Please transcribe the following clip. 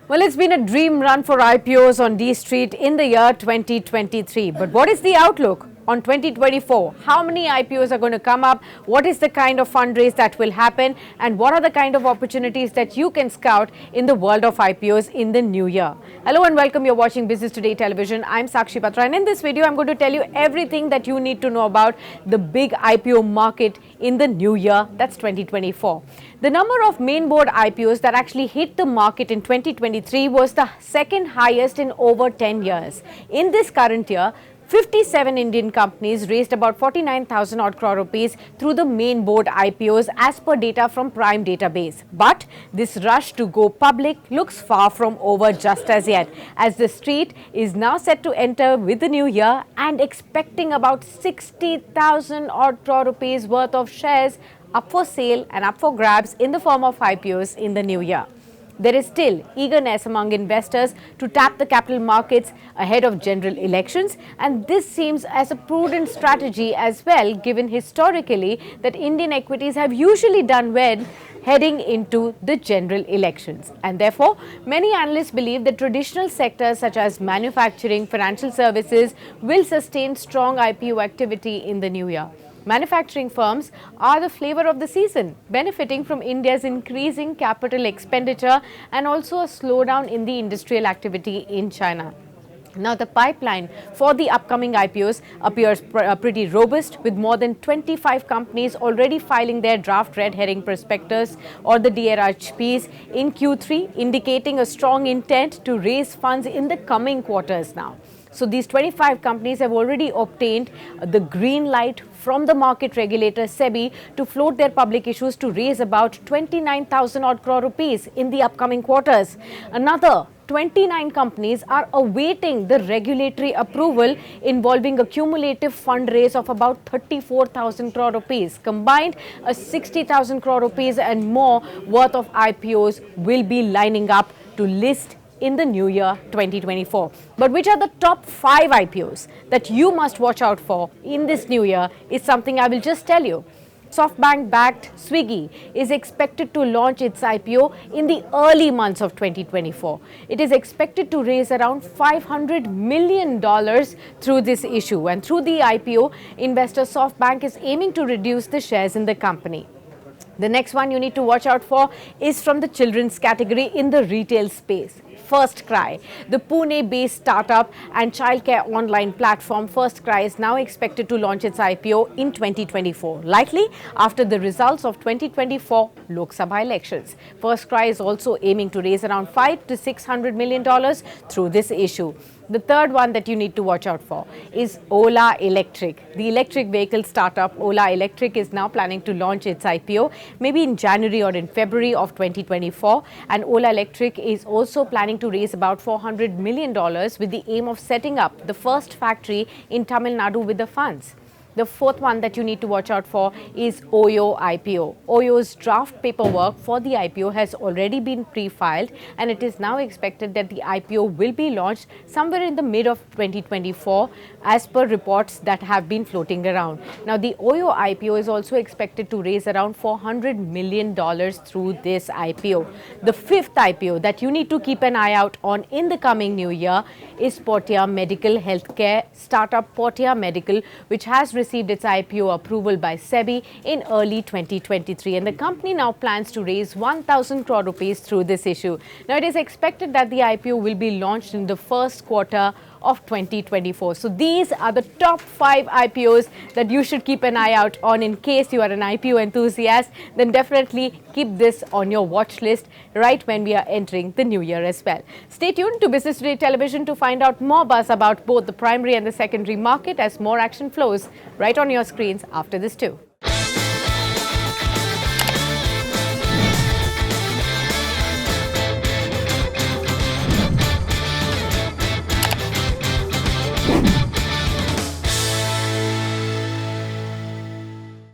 Well, it's been a dream run for IPOs on D Street in the year 2023. But what is the outlook on 2024? How many IPOs are going to come up? What is the kind of fundraise that will happen? And what are the kind of opportunities that you can scout in the world of IPOs in the new year? Hello and welcome. You're watching Business Today Television. I'm Sakshi Patra, and in this video, I'm going to tell you everything that you need to know about the big IPO market in the new year, that's 2024. The number of mainboard IPOs that actually hit the market in 2023 was the second highest in over 10 years. In this current year, 57 Indian companies raised about 49,000 odd crore rupees through the mainboard IPOs as per data from Prime database. But this rush to go public looks far from over just as yet, as the street is now set to enter with the new year and expecting about 60,000 odd crore rupees worth of shares up for sale and up for grabs in the form of IPOs in the new year. There is still eagerness among investors to tap the capital markets ahead of general elections, and this seems as a prudent strategy as well, given historically that Indian equities have usually done well heading into the general elections. And therefore, many analysts believe that traditional sectors such as manufacturing, financial services will sustain strong IPO activity in the new year. Manufacturing firms are the flavor of the season, benefiting from India's increasing capital expenditure and also a slowdown in the industrial activity in China. Now, the pipeline for the upcoming IPOs appears pretty robust, with more than 25 companies already filing their Draft Red Herring Prospectuses or the DRHPs in Q3, indicating a strong intent to raise funds in the coming quarters now. So these 25 companies have already obtained the green light from the market regulator SEBI to float their public issues to raise about 29,000 odd crore rupees in the upcoming quarters. Another 29 companies are awaiting the regulatory approval involving a cumulative fundraise of about 34,000 crore rupees. Combined, a 60,000 crore rupees and more worth of IPOs will be lining up to list in the new year 2024. But which are the top 5 IPOs that you must watch out for in this new year is something I will just tell you. SoftBank-backed Swiggy is expected to launch its IPO in the early months of 2024. It is expected to raise around $500 million through this issue, and through the IPO, investor SoftBank is aiming to reduce the shares in the company. The next one you need to watch out for is from the children's category in the retail space. FirstCry, the Pune-based startup and childcare online platform FirstCry is now expected to launch its IPO in 2024, likely after the results of 2024 Lok Sabha elections. FirstCry is also aiming to raise around $500 to $600 million through this issue. The third one that you need to watch out for is Ola Electric. The electric vehicle startup Ola Electric is now planning to launch its IPO maybe in January or in February of 2024. And Ola Electric is also planning to raise about $400 million with the aim of setting up the first factory in Tamil Nadu with the funds. The fourth one that you need to watch out for is Oyo IPO. Oyo's draft paperwork for the IPO has already been pre-filed, and it is now expected that the IPO will be launched somewhere in the mid of 2024 as per reports that have been floating around. Now, the Oyo IPO is also expected to raise around $400 million through this IPO. The fifth IPO that you need to keep an eye out on in the coming new year is Portea Medical healthcare startup Portea Medical, which has received its IPO approval by SEBI in early 2023, and the company now plans to raise 1,000 crore rupees through this issue. Now, it is expected that the IPO will be launched in the first quarter of 2024. So these are the top 5 IPOs that you should keep an eye out on. In case you are an IPO enthusiast, then definitely keep this on your watch list right when we are entering the new year as well. Stay tuned to Business Today Television to find out more buzz about both the primary and the secondary market as more action flows right on your screens after this too.